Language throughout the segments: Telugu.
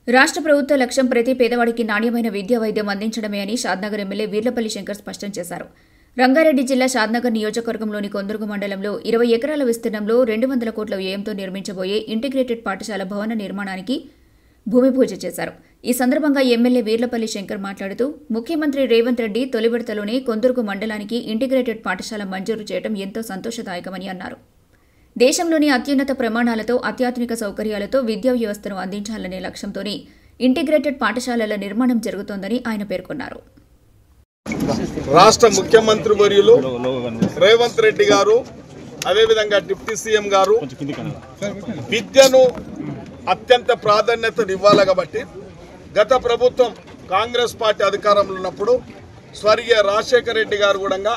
రాష్ట్ర ప్రభుత్వ లక్ష్యం ప్రతి పేదవాడికి నాణ్యమైన విద్యా వైద్యం అందించడమే అని షాద్నగర్ ఎమ్మెల్యే వీర్లపల్లి శంకర్ స్పష్టం చేశారు. రంగారెడ్డి జిల్లా షాద్నగర్ నియోజకవర్గంలోని కొందుర్గు మండలంలో 20 ఎకరాల విస్తీర్ణంలో 200 కోట్ల వ్యయంతో నిర్మించబోయే ఇంటిగ్రేటెడ్ పాఠశాల భవన నిర్మాణానికి భూమి పూజ చేశారు. ఈ సందర్భంగా ఎమ్మెల్యే వీర్లపల్లి శంకర్ మాట్లాడుతూ ముఖ్యమంత్రి రేవంత్ రెడ్డి తొలి విడతలోనే కొందుర్గు మండలానికి ఇంటిగ్రేటెడ్ పాఠశాల మంజూరు చేయడం ఎంతో సంతోషదాయకమని అన్నారు. దేశంలోని అత్యున్నత ప్రమాణాలతో అత్యాధునిక సౌకర్యాలతో విద్యా వ్యవస్థను అందించాలనే లక్ష్యంతోనే ఇంటిగ్రేటెడ్ పాఠశాలల నిర్మాణం జరుగుతోందని ఆయన పేర్కొన్నారు. రాష్ట్ర ముఖ్యమంత్రి వర్యులు రేవంత్ రెడ్డి గారు, అదేవిధంగా డిప్యూటీ సీఎం గారు విద్యను అత్యంత ప్రాధాన్యతనివ్వాలి కాబట్టి గత ప్రభుత్వం కాంగ్రెస్ పార్టీ అధికారంలో ఉన్నప్పుడు స్వర్గీయ రాజశేఖర రెడ్డి గారు కూడా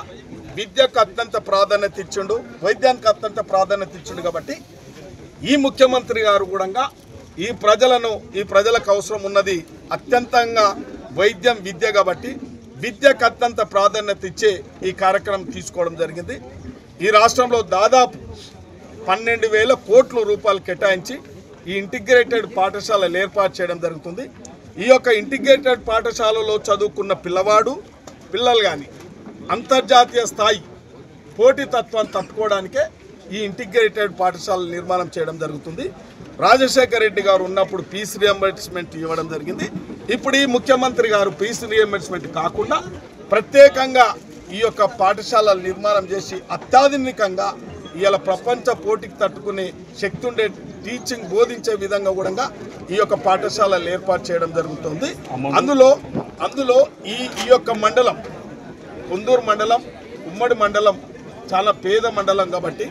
విద్యకు అత్యంత ప్రాధాన్యత ఇచ్చిండు, వైద్యానికి అత్యంత ప్రాధాన్యత ఇచ్చిండు. కాబట్టి ఈ ముఖ్యమంత్రి గారు కూడా ఈ ప్రజలకు అవసరం ఉన్నది అత్యంతంగా వైద్యం, విద్య. కాబట్టి విద్యకు అత్యంత ప్రాధాన్యత ఇచ్చే ఈ కార్యక్రమం తీసుకోవడం జరిగింది. ఈ రాష్ట్రంలో దాదాపు 12,000 కోట్ల రూపాయలు కేటాయించి ఈ ఇంటిగ్రేటెడ్ పాఠశాలలు ఏర్పాటు చేయడం జరుగుతుంది. ఈ యొక్క ఇంటిగ్రేటెడ్ పాఠశాలలో చదువుకున్న పిల్లలు కానీ అంతర్జాతీయ స్థాయి పోటీతత్వాన్ని తట్టుకోవడానికే ఈ ఇంటిగ్రేటెడ్ పాఠశాల నిర్మాణం చేయడం జరుగుతుంది. రాజశేఖర రెడ్డి గారు ఉన్నప్పుడు ఫీజు రియంబర్స్మెంట్ ఇవ్వడం జరిగింది. ఇప్పుడు ఈ ముఖ్యమంత్రి గారు ఫీజు రియంబర్స్మెంట్ కాకుండా ప్రత్యేకంగా ఈ యొక్క పాఠశాలలు నిర్మాణం చేసి అత్యాధునికంగా ఇవాళ ప్రపంచ పోటీకి తట్టుకునే శక్తి ఉండే టీచింగ్ బోధించే విధంగా కూడా ఈ యొక్క పాఠశాలలు ఏర్పాటు చేయడం జరుగుతుంది. అందులో ఈ యొక్క మండలం కొందూరు మండలం, ఉమ్మడి మండలం చాలా పేద మండలం కాబట్టి,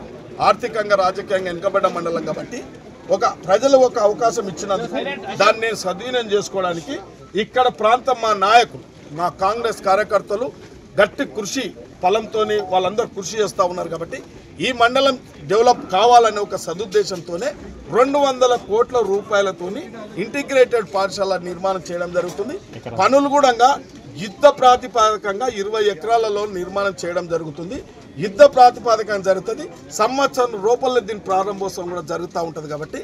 ఆర్థికంగా రాజకీయంగా వెనుకబడ్డ మండలం కాబట్టి ప్రజలు ఒక అవకాశం ఇచ్చినందుకు దాన్ని నేను సద్వినియోగం చేసుకోవడానికి ఇక్కడ ప్రాంతం మా నాయకులు, మా కాంగ్రెస్ కార్యకర్తలు గట్టి కృషి ఫలంతో వాళ్ళందరూ కృషి చేస్తూ ఉన్నారు. కాబట్టి ఈ మండలం డెవలప్ కావాలనే ఒక సదుద్దేశంతోనే 200 కోట్ల రూపాయలతోని ఇంటిగ్రేటెడ్ పాఠశాల నిర్మాణం చేయడం జరుగుతుంది. పనులు కూడా యుద్ధ ప్రాతిపాదికంగా 20 ఎకరాలలో నిర్మాణం చేయడం జరుగుతుంది. యుద్ధ ప్రాతిపాదికంగా జరుగుతుంది. సంవత్సరం రూపాయల దీని ప్రారంభోత్సవం కూడా జరుగుతూ ఉంటుంది. కాబట్టి